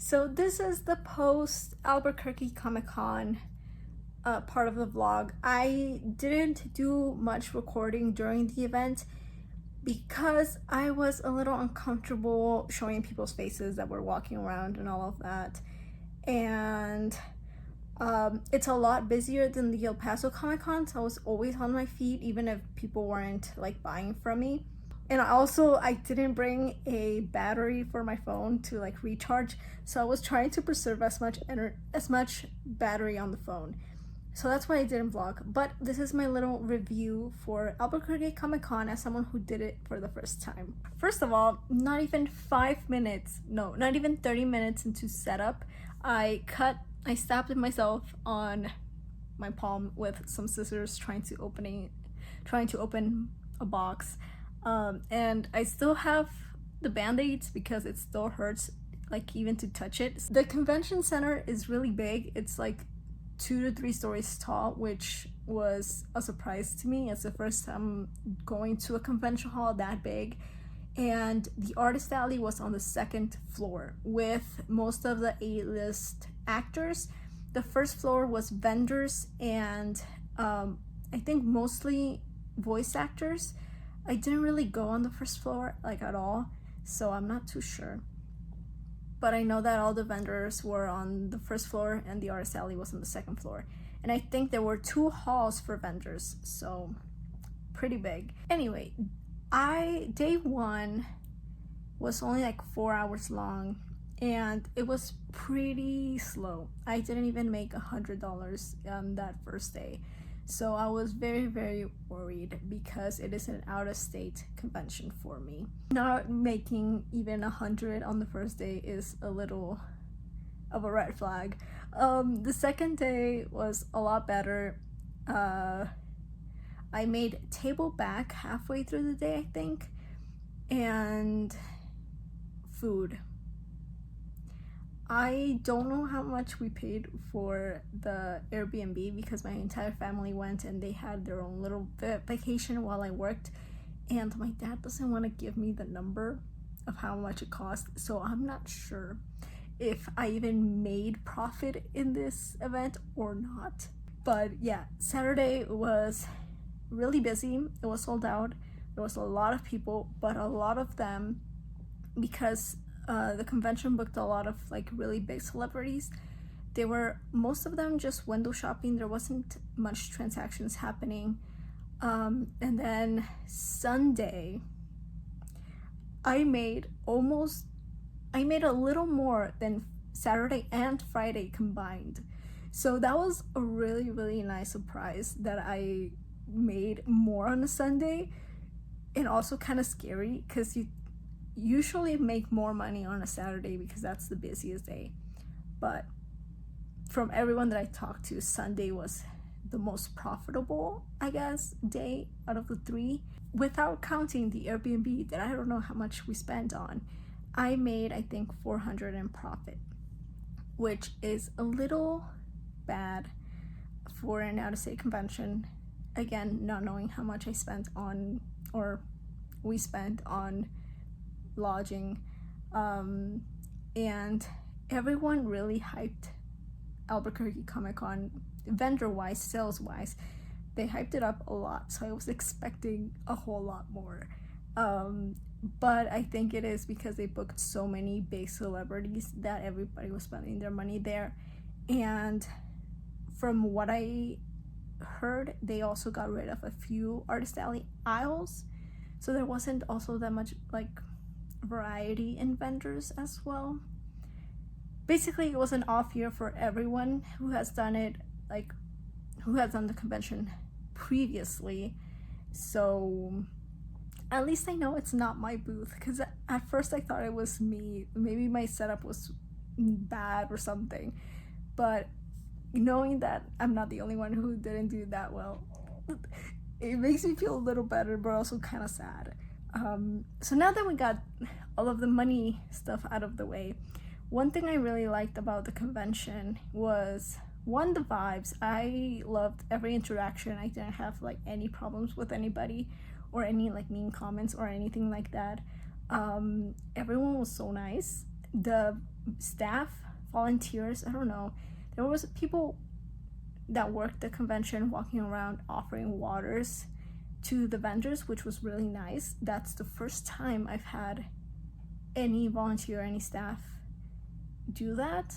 So this is the post Albuquerque Comic Con part of the vlog. I didn't do much recording during the event because I was a little uncomfortable showing people's faces that were walking around and all of that. And it's a lot busier than the El Paso Comic Con, so I was always on my feet even if people weren't like buying from me. And I didn't bring a battery for my phone to like recharge, so I was trying to preserve as much battery on the phone. So that's why I didn't vlog. But this is my little review for Albuquerque Comic Con as someone who did it for the first time. First of all, not even 5 minutes, no, not even 30 minutes into setup, I stabbed myself on my palm with some scissors trying to open a box. And I still have the band-aids because it still hurts, like even to touch it. The convention center is really big. It's like 2 to 3 stories tall, which was a surprise to me. It's the first time going to a convention hall that big. And the artist alley was on the 2nd floor with most of the A-list actors. The first floor was vendors and I think mostly voice actors. I didn't really go on the first floor like at all, so I'm not too sure. But I know that all the vendors were on the first floor and the artist alley was on the 2nd floor. And I think there were 2 halls for vendors, so pretty big. Anyway, day 1 was only like 4 hours long and it was pretty slow. I didn't even make $100 that first day. So I was very, very worried because it is an out-of-state convention for me. Not making even 100 on the first day is a little of a red flag. The second day was a lot better. I made table back halfway through the day, I think, and food. I don't know how much we paid for the Airbnb because my entire family went and they had their own little vacation while I worked, and my dad doesn't want to give me the number of how much it cost, so I'm not sure if I even made profit in this event or not. But yeah, Saturday was really busy. It was sold out. There was a lot of people, but a lot of them, because the convention booked a lot of like really big celebrities, most of them just window shopping. There wasn't much transactions happening. And then Sunday, I made a little more than Saturday and Friday combined. So that was a really, really nice surprise that I made more on a Sunday, and also kind of scary because you usually make more money on a Saturday because that's the busiest day. But from everyone that I talked to, Sunday was the most profitable, I guess, day out of the 3, without counting the Airbnb that I don't know how much we spent on. I made, I think, $400 in profit, which is a little bad for an out-of-state convention. Again, not knowing how much I spent on, or we spent on lodging, and everyone really hyped Albuquerque Comic Con, vendor wise, sales wise. They hyped it up a lot, so I was expecting a whole lot more. But I think it is because they booked so many big celebrities that everybody was spending their money there. And from what I heard, they also got rid of a few artist alley aisles, so there wasn't also that much like variety in vendors as well. Basically, it was an off year for everyone who has done it, like who has done the convention previously. So at least I know it's not my booth, because at first I thought it was me. Maybe my setup was bad or something, but knowing that I'm not the only one who didn't do that well, it makes me feel a little better, but also kind of sad. So now that we got all of the money stuff out of the way, one thing I really liked about the convention was, one, the vibes. I loved every interaction. I didn't have like any problems with anybody or any like mean comments or anything like that. Everyone was so nice. the staff, volunteers, I don't know, there was people that worked the convention walking around offering waters to the vendors, which was really nice. That's the first time I've had any volunteer, any staff do that.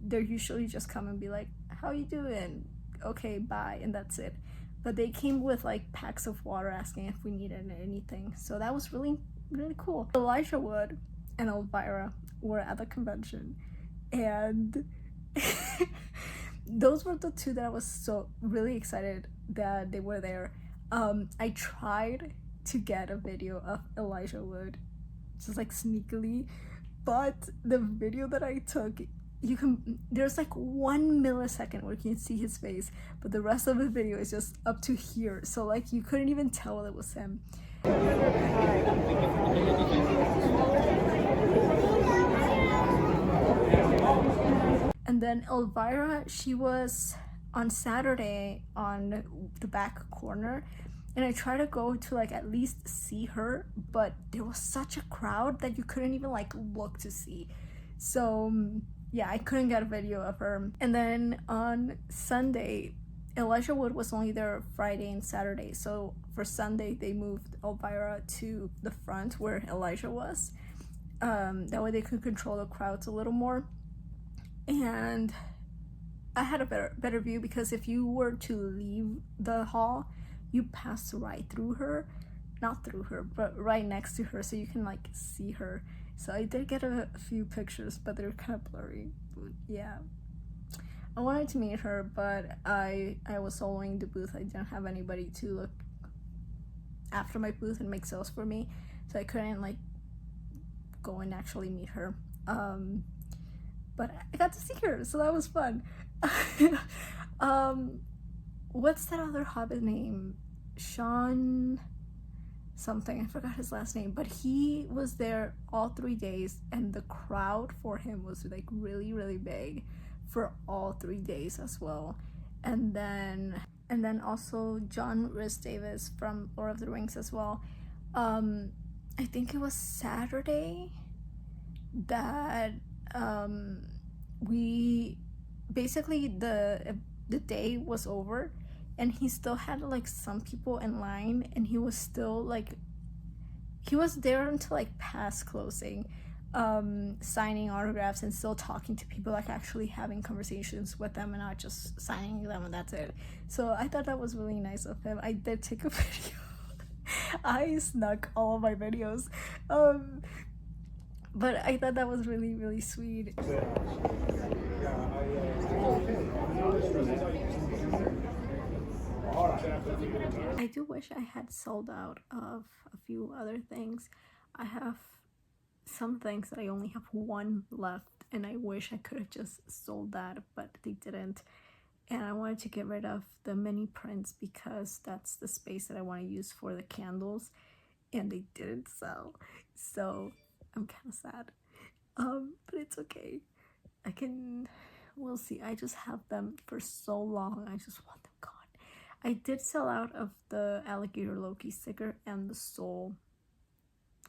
They're usually just come and be like, how you doing? Okay, bye, and that's it. But they came with like packs of water asking if we needed anything. So that was really, really cool. Elijah Wood and Elvira were at the convention, and those were the two that I was so really excited that they were there. I tried to get a video of Elijah Wood just like sneakily, but the video that I took, there's like 1 millisecond where you can see his face, but the rest of the video is just up to here, so like you couldn't even tell it was him. And then Elvira, she was on Saturday on the back corner, and I tried to go to like at least see her, but there was such a crowd that you couldn't even like look to see. So yeah, I couldn't get a video of her. And then on Sunday, Elijah Wood was only there Friday and Saturday, so for Sunday they moved Elvira to the front where Elijah was. That way they could control the crowds a little more. And I had a better view, because if you were to leave the hall, you pass right through her, not through her, but right next to her, so you can like see her. So I did get a few pictures, but they're kind of blurry. But yeah, I wanted to meet her, but I was soloing the booth. I didn't have anybody to look after my booth and make sales for me, so I couldn't like go and actually meet her. But I got to see her, so that was fun. What's that other Hobbit name? Sean something, I forgot his last name, but he was there all 3 days, and the crowd for him was like really, really big for all 3 days as well. And then also John Rhys Davis from Lord of the Rings as well. I think it was Saturday that we basically the day was over, and he still had like some people in line, and he was still like, he was there until like past closing, signing autographs and still talking to people, like actually having conversations with them and not just signing them and that's it. So I thought that was really nice of him. I did take a video. I snuck all of my videos, but I thought that was really, really sweet. I do wish I had sold out of a few other things. I have some things that I only have one left, and I wish I could have just sold that, but they didn't. And I wanted to get rid of the mini prints because that's the space that I want to use for the candles, and they didn't sell. So I'm kind of sad. But it's okay. We'll see. I just have them for so long. I just want them gone. I did sell out of the Alligator Loki sticker and the Soul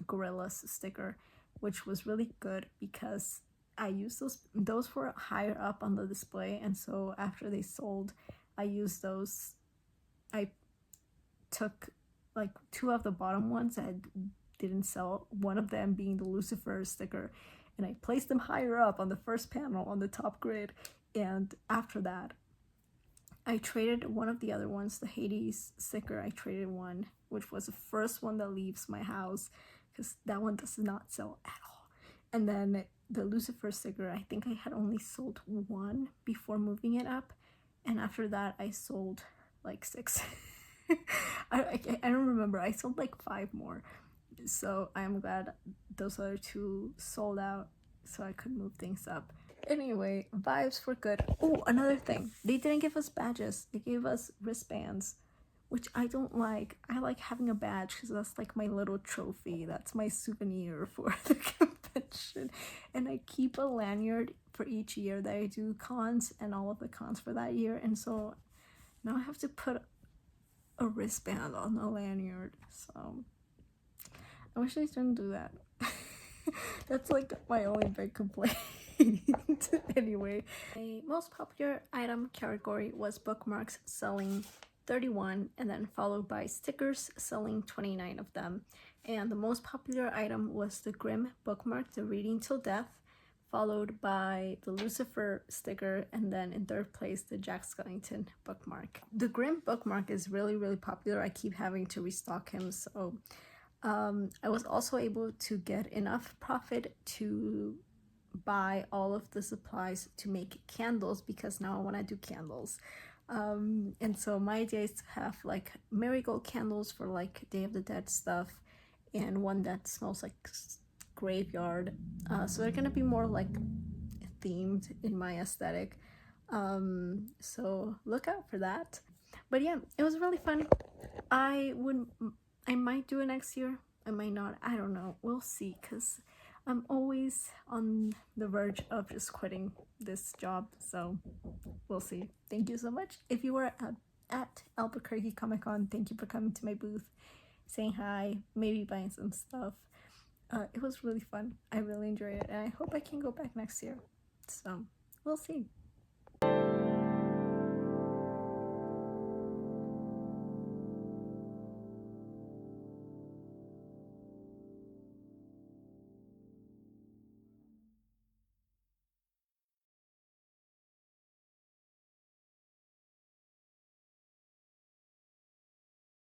Gorillas sticker, which was really good because I used those were higher up on the display, and so after they sold, I used those. I took like 2 of the bottom ones that didn't sell, one of them being the Lucifer sticker, and I placed them higher up on the first panel on the top grid. And after that, I traded one of the other ones, the Hades sticker. I traded one, which was the first one that leaves my house, because that one does not sell at all. And then the Lucifer sticker, I think I had only sold 1 before moving it up, and after that I sold like 6. I don't remember. I sold like 5 more. So I'm glad those other 2 sold out so I could move things up. Anyway, vibes were good. Oh, another thing. They didn't give us badges. They gave us wristbands, which I don't like. I like having a badge because that's like my little trophy. That's my souvenir for the convention. And I keep a lanyard for each year that I do cons, and all of the cons for that year. And so now I have to put a wristband on the lanyard. So I wish I didn't do that. That's like my only big complaint. Anyway, my most popular item category was bookmarks, selling 31, and then followed by stickers, selling 29 of them. And the most popular item was the Grimm bookmark, the Reading Till Death, followed by the Lucifer sticker, and then in third place, the Jack Skellington bookmark. The Grimm bookmark is really, really popular. I keep having to restock him, so I was also able to get enough profit to buy all of the supplies to make candles, because now I want to do candles. And so my idea is to have like marigold candles for like Day of the Dead stuff, and one that smells like graveyard. So they're gonna be more like themed in my aesthetic. So look out for that. But yeah, it was really fun. I might do it next year. I might not. I don't know. We'll see, because I'm always on the verge of just quitting this job. So we'll see. Thank you so much. If you were at Albuquerque Comic Con, thank you for coming to my booth, saying hi, maybe buying some stuff. It was really fun. I really enjoyed it, and I hope I can go back next year. So we'll see.